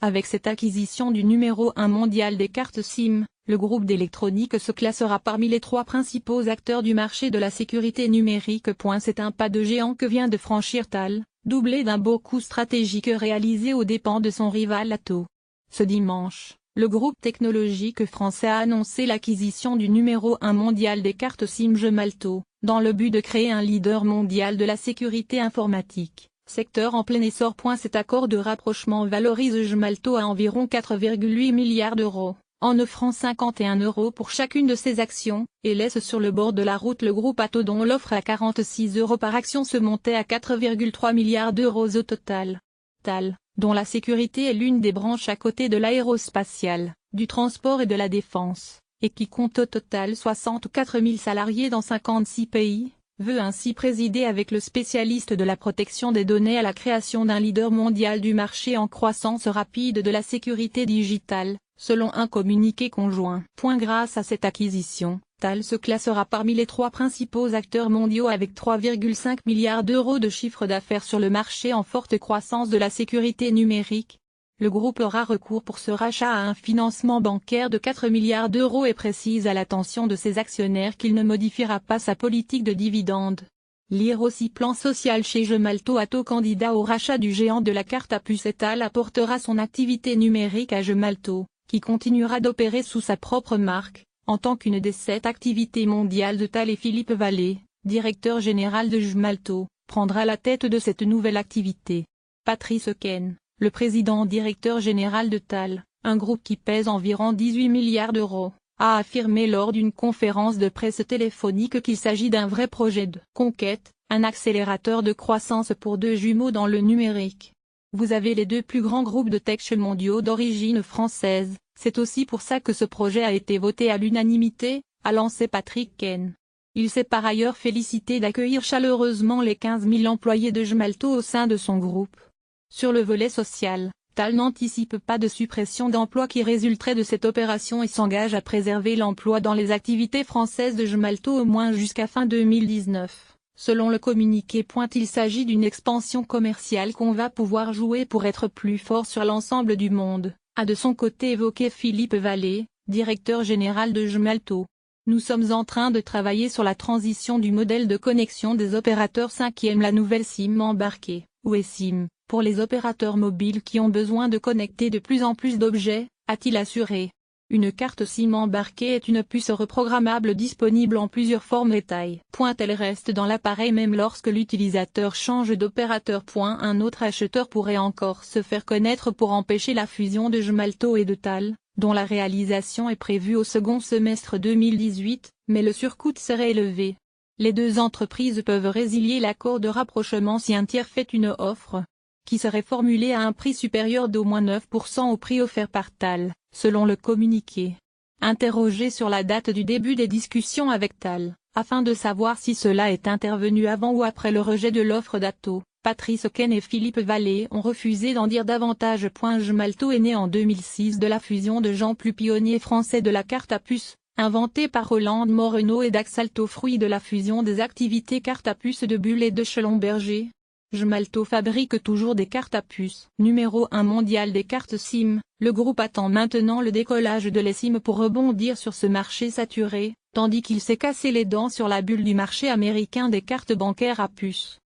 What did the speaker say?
Avec cette acquisition du numéro 1 mondial des cartes SIM, le groupe d'électronique se classera parmi les 3 principaux acteurs du marché de la sécurité numérique. C'est un pas de géant que vient de franchir Thales, doublé d'un beau coup stratégique réalisé aux dépens de son rival Atos. Ce dimanche, le groupe technologique français a annoncé l'acquisition du numéro 1 mondial des cartes SIM Gemalto, dans le but de créer un leader mondial de la sécurité informatique, secteur en plein essor. Cet accord de rapprochement valorise Gemalto à environ 4,8 milliards d'euros, en offrant 51 € pour chacune de ses actions, et laisse sur le bord de la route le groupe Atos dont l'offre à 46 € par action se montait à 4,3 milliards d'euros au total. Thales, dont la sécurité est l'une des branches à côté de l'aérospatiale, du transport et de la défense, et qui compte au total 64 000 salariés dans 56 pays, veut ainsi présider avec le spécialiste de la protection des données à la création d'un leader mondial du marché en croissance rapide de la sécurité digitale, selon un communiqué conjoint. Grâce à cette acquisition, Thales se classera parmi les 3 principaux acteurs mondiaux avec 3,5 milliards d'euros de chiffre d'affaires sur le marché en forte croissance de la sécurité numérique. Le groupe aura recours pour ce rachat à un financement bancaire de 4 milliards d'euros et précise à l'attention de ses actionnaires qu'il ne modifiera pas sa politique de dividendes. Lire aussi plan social chez Gemalto. Atos candidat au rachat du géant de la carte à puce. Thales apportera son activité numérique à Gemalto, qui continuera d'opérer sous sa propre marque, en tant qu'une des 7 activités mondiales de Thales. Et Philippe Vallée, directeur général de Gemalto, prendra la tête de cette nouvelle activité. Patrice Ken, le président-directeur général de Thales, un groupe qui pèse environ 18 milliards d'euros, a affirmé lors d'une conférence de presse téléphonique qu'il s'agit d'un vrai projet de conquête, un accélérateur de croissance pour 2 jumeaux dans le numérique. Vous avez les 2 plus grands groupes de tech mondiaux d'origine française, c'est aussi pour ça que ce projet a été voté à l'unanimité, a lancé Patrick Ken. Il s'est par ailleurs félicité d'accueillir chaleureusement les 15 000 employés de Gemalto au sein de son groupe. Sur le volet social, Thales n'anticipe pas de suppression d'emplois qui résulterait de cette opération et s'engage à préserver l'emploi dans les activités françaises de Gemalto au moins jusqu'à fin 2019. Selon le communiqué, il s'agit d'une expansion commerciale qu'on va pouvoir jouer pour être plus fort sur l'ensemble du monde, a de son côté évoqué Philippe Vallée, directeur général de Gemalto. Nous sommes en train de travailler sur la transition du modèle de connexion des opérateurs 5e, la nouvelle SIM embarquée, ou eSIM, pour les opérateurs mobiles qui ont besoin de connecter de plus en plus d'objets, a-t-il assuré. Une carte SIM embarquée est une puce reprogrammable disponible en plusieurs formes et tailles. Elle reste dans l'appareil même lorsque l'utilisateur change d'opérateur. Un autre acheteur pourrait encore se faire connaître pour empêcher la fusion de Gemalto et de Thales, dont la réalisation est prévue au second semestre 2018, mais le surcoût serait élevé. Les 2 entreprises peuvent résilier l'accord de rapprochement si un tiers fait une offre, qui serait formulée à un prix supérieur d'au moins 9% au prix offert par Thales, selon le communiqué. Interrogé sur la date du début des discussions avec Thales, afin de savoir si cela est intervenu avant ou après le rejet de l'offre d'Atos, Patrice Ken et Philippe Vallée ont refusé d'en dire davantage. Gemalto est né en 2006 de la fusion de Jean Plus, pionnier français de la carte à puce, inventée par Roland Moreno, et d'Axalto, fruit de la fusion des activités carte à puce de Bull et de Schlumberger. Gemalto fabrique toujours des cartes à puce. Numéro 1 mondial des cartes SIM, le groupe attend maintenant le décollage de l'eSIM pour rebondir sur ce marché saturé, tandis qu'il s'est cassé les dents sur la bulle du marché américain des cartes bancaires à puce.